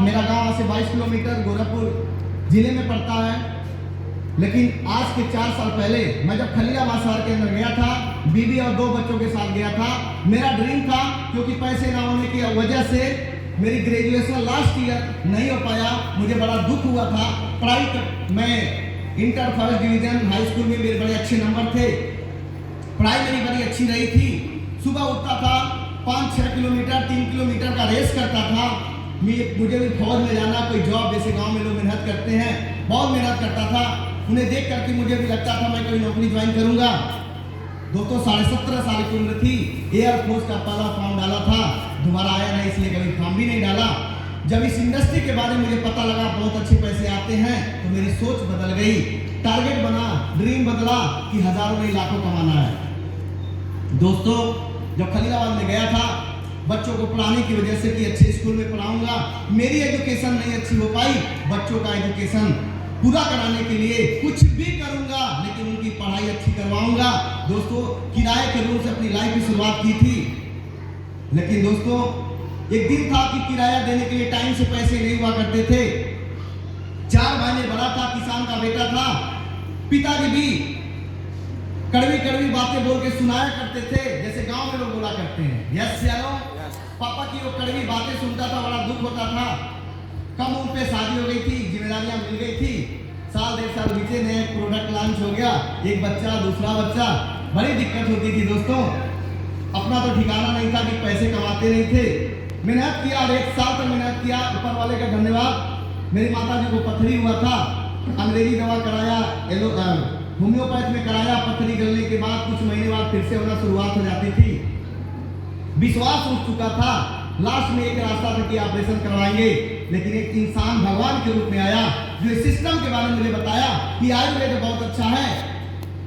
मेरा गांव से 22 किलोमीटर गोरखपुर जिले में पड़ता है। लेकिन आज के 4 साल पहले मैं जब खलीलाबाद शहर के अंदर गया था, बीवी और 2 बच्चों के साथ गया था। मेरा ड्रीम था, क्योंकि पैसे ना होने की वजह से मेरी ग्रेजुएशन लास्ट ईयर नहीं हो पाया। मुझे बड़ा दुख हुआ था। मैं inter first division high school में मेरे बड़े अच्छे नंबर थे, पढ़ाई मेरी बड़ी अच्छी रही थी। सुबह उठता था, 5-6 किलोमीटर 3 किलोमीटर का रेस करता था। मुझे भी फौज में जाना, कोई जॉब, जैसे गांव में लोग मेहनत करते हैं, बहुत मेहनत करता था। उन्हें देख करके मुझे भी लगता था मैं कोई नौकरी ज्वाइन करूंगा। दोस्तों 17.5 साल की उम्र थी। एयरफोर्स का पहला फॉर्म डाला था, दोबारा आया नहीं, इसलिए कभी फॉर्म भी नहीं डाला। जब इस इंडस्ट्री के बारे में मुझे पता लगा बहुत अच्छे पैसे आते हैं, तो मेरी सोच बदल गई। टारगेट बना, ड्रीम बदला कि हजारों नहीं लाखों कमाना है। दोस्तों जब खलीलाबाद में गया था, बच्चों को पढ़ाने की वजह से कि अच्छे स्कूल में पढ़ाऊंगा, मेरी एजुकेशन नहीं अच्छी हो पाई। बच्चों का एजुकेशन पूरा कराने के लिए कुछ भी करूंगा, लेकिन उनकी पढ़ाई अच्छी करवाऊंगा। दोस्तों किराए के रूम से अपनी लाइफ की शुरुआत की थी। लेकिन दोस्तों एक दिन था कि किराया देने के लिए टाइम से पैसे नहीं हुआ करते थे। 4 महीने बड़ा था, किसान का बेटा था। पिताजी भी कड़वी कड़वी बातें बोल के सुनाया करते थे, जैसे गांव में लोग बोला करते हैं, यस या नो। पापा की वो कड़वी बातें सुनता था, बड़ा दुख होता था। कम उम्र पे शादी हो गई थी, जिम्मेदारियां मिल गई थी। 1.5 साल बीते, नए प्रोडक्ट लॉन्च हो गया, एक बच्चा, दूसरा बच्चा, बड़ी दिक्कत होती थी। दोस्तों अपना तो ठिकाना नहीं था कि पैसे कमाते नहीं थे। मेहनत किया और 1 साल तक मेहनत किया। ऊपर वाले का धन्यवाद। मेरी माता जी को पथरी हुआ था, अंग्रेजी दवा कराया, होम्योपैथ में कराया। पथरी गलने के बाद कुछ महीने बाद फिर से होना शुरुआत हो जाती थी। विश्वास उठ चुका था। लास्ट में एक रास्ता था कि ऑपरेशन करवाएंगे, लेकिन एक इंसान भगवान के रूप में आया, जो इस सिस्टम के बारे में मुझे बताया कि आयुर्वेद बहुत अच्छा है।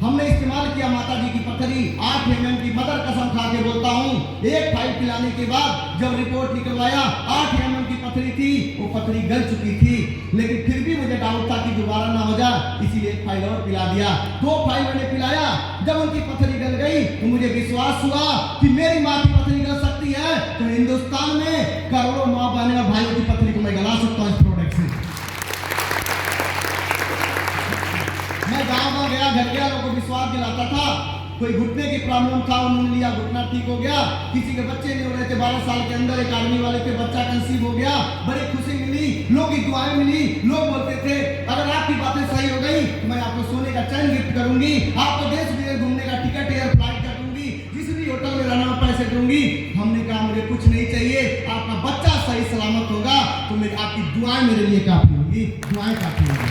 हमने इस्तेमाल किया माता जी की पथरी, 8 mm की मदर कसम खा के बोलता हूँ। एक फाइल पिलाने के बाद जब रिपोर्ट निकलवाया, 8 mm की पथरी थी, वो पथरी गल चुकी थी। लेकिन फिर भी मुझे डाउट था कि दोबारा ना हो जाए, इसीलिए 1 फाइल और पिला दिया। 2 फाइल मैंने पिलाया। जब उनकी पथरी गल गई तो मुझे विश्वास हुआ कि मेरी माँ की पथरी गल सकती है, तो हिंदुस्तान में करोड़ों माँ बहने और भाइयों की पथरी को मैं गला सकता हूँ इस प्रोडक्ट से। मैं गाँव गया, घर गया, लोगों को विश्वास दिलाता था। कोई घुटने की प्रॉब्लम था, उन्होंने लिया, घुटना ठीक हो गया। किसी के बच्चे नहीं हो रहे थे, 12 साल के अंदर एक आर्मी वाले के बच्चा कंसीव हो गया। बड़ी खुशी मिली, लोगों की दुआएं मिली। लोग बोलते थे अगर आपकी बातें सही हो गई तो मैं आपको सोने का चैन गिफ्ट करूंगी, आपको देश विदेश घूमने का टिकट एयर फ्लाइट कर दूंगी, जिस भी होटल में रहना पैसे दूंगी। हमने कहा मुझे कुछ नहीं चाहिए, आपका बच्चा सही सलामत होगा तो मेरी आपकी दुआएं मेरे लिए काफी होंगी, दुआएं काफी होंगी।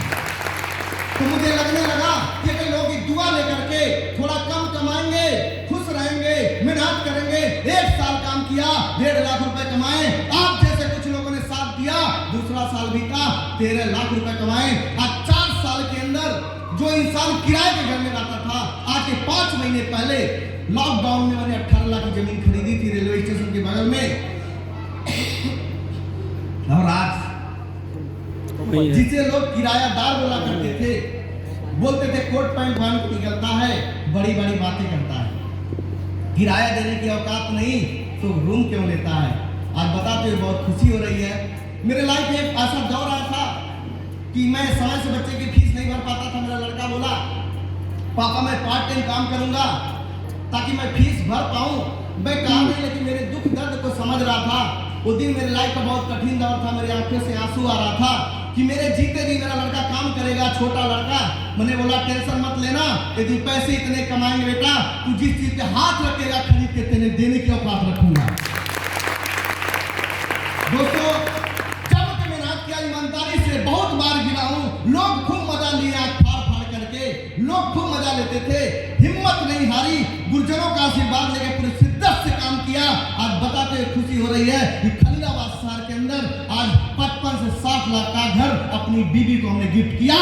तो मुझे लगने लगा कि अगर लोग की दुआ लेकर के थोड़ा कम कमाएंगे, खुश रहेंगे, मेहनत करेंगे। 1 साल काम किया, 1.5 लाख रुपए कमाए। आप जैसे कुछ लोगों ने साथ दिया, दूसरा साल बीता, 13 लाख रुपए कमाए। आज 4 साल के अंदर जो इंसान किराए के घर में रहता था, आज के 5 महीने पहले लॉकडाउन में मैंने 18 लाख की जमीन खरीदी थी रेलवे स्टेशन के बगल में। और आज जिसे लोग किरायादार बोला करते थे, बोलते थे कोट पैंट बांध के निकलता है, बड़ी बड़ी बातें करता है, किराया देने की औकात नहीं तो रूम क्यों लेता है। आज बताते हुए बहुत खुशी हो रही है। मेरे लाइफ में एक ऐसा दौर आया था कि मैं समय से बच्चे की फीस नहीं भर पाता था। मेरा लड़का बोला पापा मैं पार्ट टाइम काम करूंगा ताकि मैं फीस भर पाऊं। मैं कहा नहीं, लेकिन मेरे दुख दर्द को समझ रहा था। वो दिन मेरे लाइफ का बहुत कठिन दौर था, मेरी आंखों से आंसू आ रहा था कि मेरे जीते जी मेरा लड़का काम करेगा, छोटा लड़का। मैंने बोला टेंशन मत लेना, यदि पैसे इतने कमाएंगे बेटा, तू जिस चीज पे हाथ रखेगा खरीद के तेने देने की औकात रखूंगा। दोस्तों जब मैं मेहनत किया ईमानदारी से, बहुत बार गिरा हूं, लोग खूब मजा लिए आंख फाड़ फाड़ करके, लोग खूब मजा लेते थे, हिम्मत नहीं हारी, गुरजनों का आशीर्वाद लेके पूरी शिद्दत से काम किया। आज बताते हुए खुशी हो रही है कि खलीलाबाद शहर के अंदर आज 55 से 60 लाख का घर अपनी बीवी को हमने गिफ्ट किया।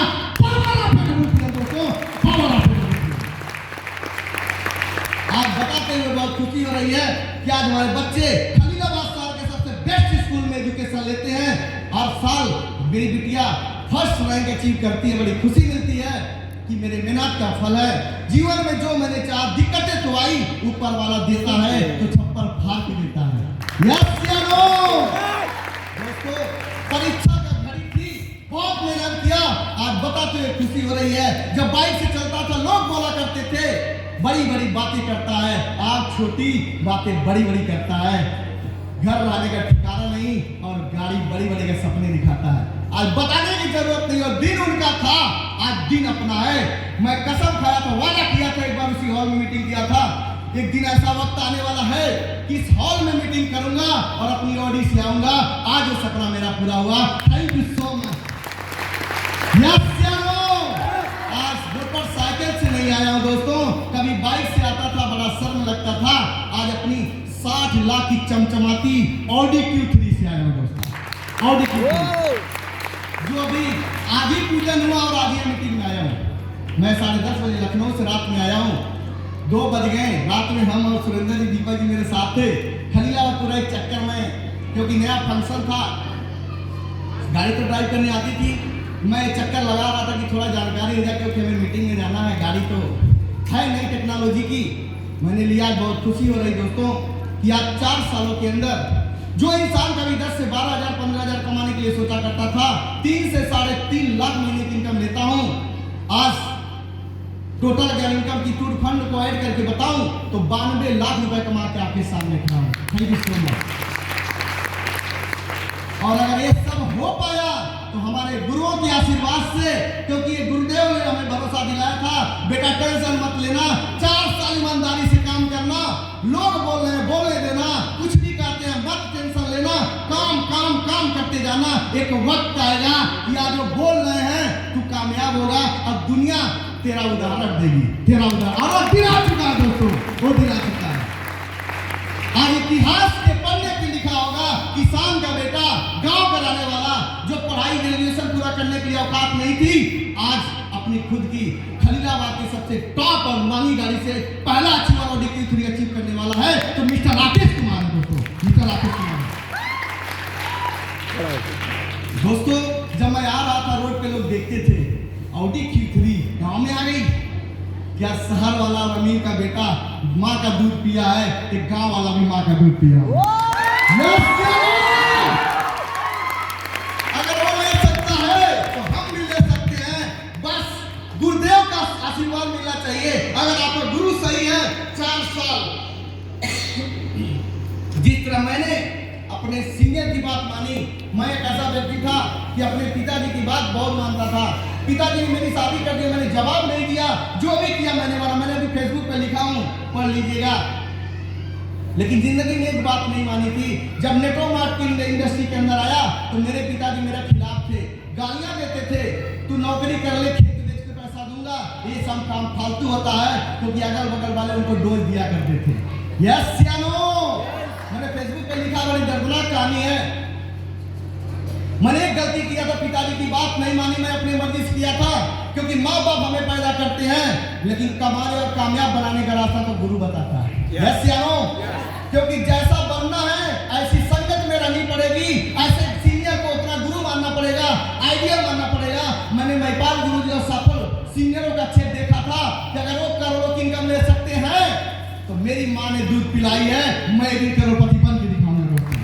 आज बताते हुए बहुत खुशी हो रही है कि आज हमारे बच्चे खलीलाबाद शहर के सबसे बेस्ट स्कूल में एजुकेशन लेते हैं। हर साल मेरी बिटिया फर्स्ट रैंक अचीव करती है, बड़ी खुशी मिलती है कि मेरे मेहनत का फल है। जीवन में जो मैंने चाहा, दिक्कतें तो आई, ऊपर वाला देता है तो छप्पर फाड़ के देता है। यस या नो? दोस्तों, परीक्षा का घड़ी थी, बहुत मेहनत किया। आज बताते हुए खुशी हो रही है। जब बाइक से चलता था लोग बोला करते थे बड़ी बड़ी बातें करता है, आज छोटी बातें बड़ी बड़ी करता है। घर रहने का ठिकाना नहीं और गाड़ी बड़ी बड़ी के सपने दिखाता है। आज बताने की जरूरत नहीं, और दिन उनका था, आज दिन अपना है। मैं कसम खाया था, वादा किया था, एक बार उसी हॉल में मीटिंग किया था, एक दिन ऐसा वक्त आने वाला है कि इस हॉल में मीटिंग करूंगा और अपनी ऑडी से आऊंगा। आज वो सपना मेरा पूरा हुआ। Thank you so much. आज मोटरसाइकिल से नहीं आया हूं दोस्तों, कभी बाइक से आता था, बड़ा शर्म लगता था। आज अपनी 60 लाख की चमचमाती ऑडी Q3 से आया हूं दोस्तों, ऑडी Q3 जो अभी आज ही पूजन हुआ और आज ही मीटिंग में आया हूं। मैं 10:30 बजे लखनऊ से रात में आया हूं, 2 बज गए रात में। हम और सुरेंद्र जी, दीपक जी मेरे साथ थे खलीलाबाद पूरा एक चक्कर में, क्योंकि नया फंक्शन था, गाड़ी तो ड्राइव करने आती थी। मैं चक्कर लगा रहा था कि थोड़ा जानकारी हो जाए, क्योंकि हमें मीटिंग में जाना है। गाड़ी तो है नई टेक्नोलॉजी की, मैंने लिया। बहुत खुशी हो रही दोस्तों कि आज 4 सालों के अंदर जो इंसान कभी 10 से 12 हजार 15 हजार कमाने के लिए सोचा करता था, 3 से 3.5 लाख महीने की इनकम लेता हूं। आज टोटल अगर इनकम की टूट फंड को ऐड करके बताऊं तो 92 लाख रुपए कमा के आपके सामने खड़ा हूं। Thank you so much. और अगर ये सब हो पाया तो हमारे गुरुओं के आशीर्वाद से, क्योंकि ये गुरुदेव ने हमें भरोसा दिलाया था, बेटा टेंशन मत लेना, 4 साल ईमानदारी से काम करना, लोग बोल रहे हैं बोलने देना, कुछ भी कहते हैं मत टेंशन लेना, काम काम काम करते जाना। एक वक्त आएगा कि आज जो बोल रहे हैं तू कामयाब होगा और दुनिया तेरा उदाहरण देगी, तेरा उदाहरण। और दिला चुका है दोस्तों, वो दिला चुका है। आज इतिहास के पन्ने पे लिखा होगा, किसान का बेटा, गांव का रहने वाला, जो पढ़ाई ग्रेजुएशन पूरा करने के लिए औकात नहीं थी, आज अपनी खुद की खलीलाबाद के सबसे टॉप और महंगी गाड़ी से पहला अच्छी वाला ऑडी Q3 अचीव करने वाला है तो मिस्टर राकेश कुमार है दोस्तों, मिस्टर राकेश कुमार। दोस्तों, जब मैं आ रहा था रोड पे लोग देखते थे ऑडी Q3 गांव में आ गई, क्या शहर वाला और अमीर का बेटा माँ का दूध पिया है, एक गांव वाला भी माँ का दूध पिया है। अगर वो ले सकता है तो हम भी ले सकते हैं, बस गुरुदेव का आशीर्वाद मिलना चाहिए। अगर आपका गुरु सही है, 4 साल जिस तरह मैंने अपने सीनियर की बात मानी, मैं एक ऐसा व्यक्ति था कि अपने पिताजी की बात बहुत मानता था। पिताजी ने मेरी शादी कर दी, मैंने जवाब नहीं दिया, जो भी किया मैंने अभी फेसबुक पे लिखा हूं, पढ़ लीजिएगा। लेकिन जिंदगी में एक बात नहीं मानी थी। जब नेटवर्क की इंडस्ट्री के अंदर आया तो मेरे पिताजी मेरे खिलाफ थे, गालियां देते थे, तू नौकरी कर ले, खेत बेच के पैसा दूंगा, ये सब काम फालतू होता है, क्योंकि अगल बगल वाले उनको डोज दिया करते थे। यस सियानो, मैंने फेसबुक पे लिखा, बड़ी दर्दनाक कहानी है। मैंने एक गलती किया था, पिताजी की बात नहीं मानी, मैं अपनी मर्जी से किया था, क्योंकि माँ बाप हमें पैदा करते हैं, लेकिन कमाने और कामयाब बनाने का रास्ता तो गुरु बताता है। यस सियानो, क्योंकि जैसा बनना है ऐसी संगत में रहनी पड़ेगी, ऐसे सीनियर को उतना गुरु मानना पड़ेगा, आइडियल मानना पड़ेगा। मैंने महिपाल गुरु जी और सफल सीनियरों का छेद देखा था कि अगर वो करोड़ों की इनकम ले सकते हैं तो मेरी माँ ने दूध पिलाई है, मैं एक दिन करोड़पति बन के दिखाऊंगा दोस्तों।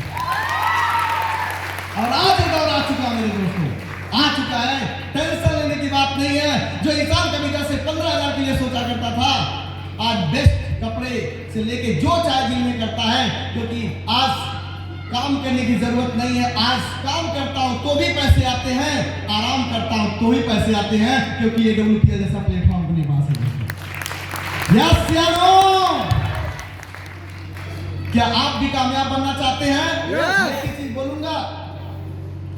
और आज दौर आ चुका मेरे दोस्तों, आ चुका है। टेंशन लेने की बात नहीं है। जो इंसान कभी 10 से 15 हजार के लिए सोचा करता था, आज बेस्ट कपड़े से लेके जो चाहे दिल में करता है, क्योंकि आज काम करने की जरूरत नहीं है। आज काम करता हूं तो भी पैसे आते हैं, आराम करता हूं तो भी पैसे आते हैं, क्योंकि ये WPL जैसा प्लेटफॉर्म अपने पास है। यस यारो, क्या आप भी कामयाब बनना चाहते हैं? मैं एक चीज बोलूंगा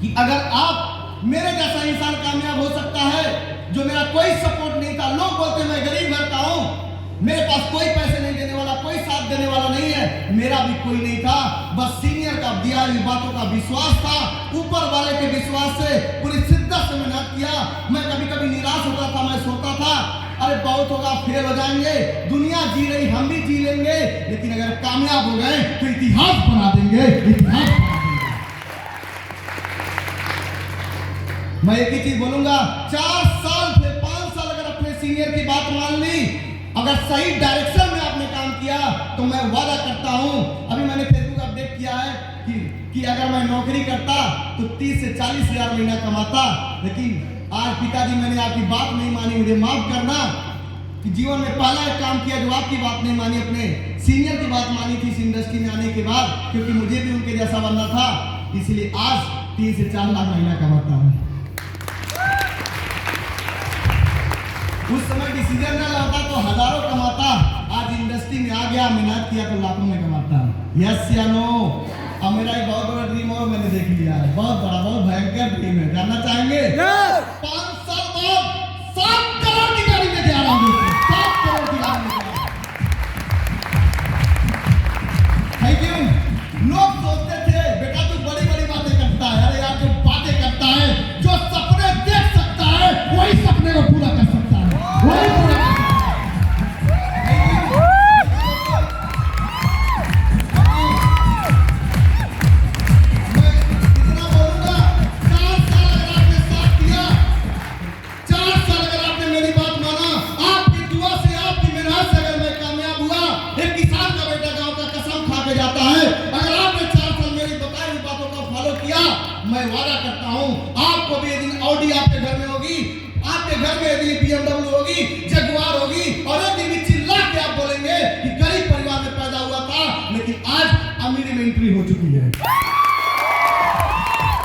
कि अगर आप मेरे जैसा इंसान कामयाब हो सकता है, जो मेरा कोई सपोर्ट नहीं था, लोग बोलते मैं गरीब घर का हूं, मेरे पास कोई पैसे नहीं देने वाला, कोई साथ देने वाला नहीं है, मेरा भी कोई नहीं था, बस सीनियर का दिया हुई बातों का विश्वास था, ऊपर वाले के विश्वास से पूरी शिद्दत से मेहनत किया। मैं कभी कभी निराश होता था, मैं सोचता था अरे बहुत होगा, फेल हो जाएंगे, दुनिया जी रही, हम भी जी लेंगे, लेकिन अगर कामयाब हो गए तो इतिहास बना देंगे, इतिहास बना देंगे। मैं एक ही चीज बोलूंगा, 4 साल से 5 साल अगर अपने सीनियर की बात मान ली, अगर सही डायरेक्शन में आपने काम किया तो मैं वादा करता हूं, अभी मैंने फेसबुक अपडेट किया है कि कि अगर मैं नौकरी करता तो 30 से 40 हजार महीना कमाता, लेकिन आज पिताजी मैंने आपकी बात नहीं मानी, मुझे माफ करना कि जीवन में पहला एक काम किया जो आपकी बात नहीं मानी, अपने सीनियर की बात मानी थी इस इंडस्ट्री में आने के बाद, क्योंकि मुझे भी उनके जैसा बनना था, इसलिए आज 3 से 4 लाख महीना कमाता हूँ। उस समय डिसीजन न लाता तो हजारों कमाता, आज इंडस्ट्री में आ गया, मेहनत किया तो लाखों में कमाता। यस या नो? अब मेरा एक बहुत बड़ा ड्रीम और मैंने देख लिया है, बहुत बड़ा, बहुत भयंकर ड्रीम है। जानना चाहेंगे? 5 साल बाद 7 करोड़ की गाड़ी में जा रहा हूँ, 7 करोड़ की गाड़ी में। Thank you. लोग सोचते थे बेटा तू बड़ी बड़ी बातें करता है, अरे यार जो बातें करता है, जो सपने देख सकता है, वही सपने को पूरा कर सकता है, वही पूरा कर सकता है। मैं वादा करता हूं आपको भी यदि ऑडी आपके घर में होगी, आपके घर में यदि BMW होगी, जगुआर होगी, और एक दिन भी चिल्ला के आप बोलेंगे कि गरीब परिवार में पैदा हुआ था लेकिन आज अमीरी में एंट्री हो चुकी है।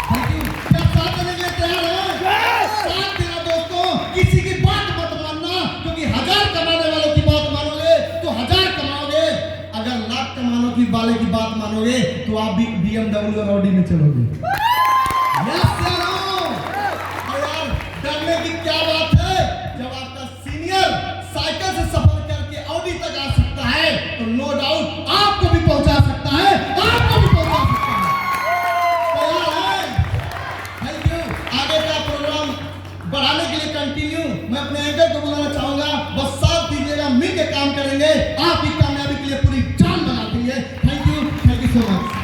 Thank you. क्या साथ देने के लिए तैयार हैं? साथ देना दोस्तों, किसी की बात मत मानना, क्योंकि 1000 कमाने वालों की बात मानोगे तो 1000 कमाओगे, अगर लाख कमाने वाले की बात मानोगे तो आप भी BMW और ऑडी में चलोगे। डरने की क्या बात है? जब आपका सीनियर साइकिल से सफर करके ऑडी तक आ सकता है तो नो डाउट आपको भी पहुंचा सकता है, आपको भी पहुंचा सकता है। तैयार है? Thank you. आगे का प्रोग्राम बढ़ाने के लिए कंटिन्यू मैं अपने एंकर को बुलाना चाहूंगा, बस साथ दीजिएगा, मिलकर काम करेंगे, आपकी कामयाबी के लिए पूरी जान लगा देंगे। Thank you so much.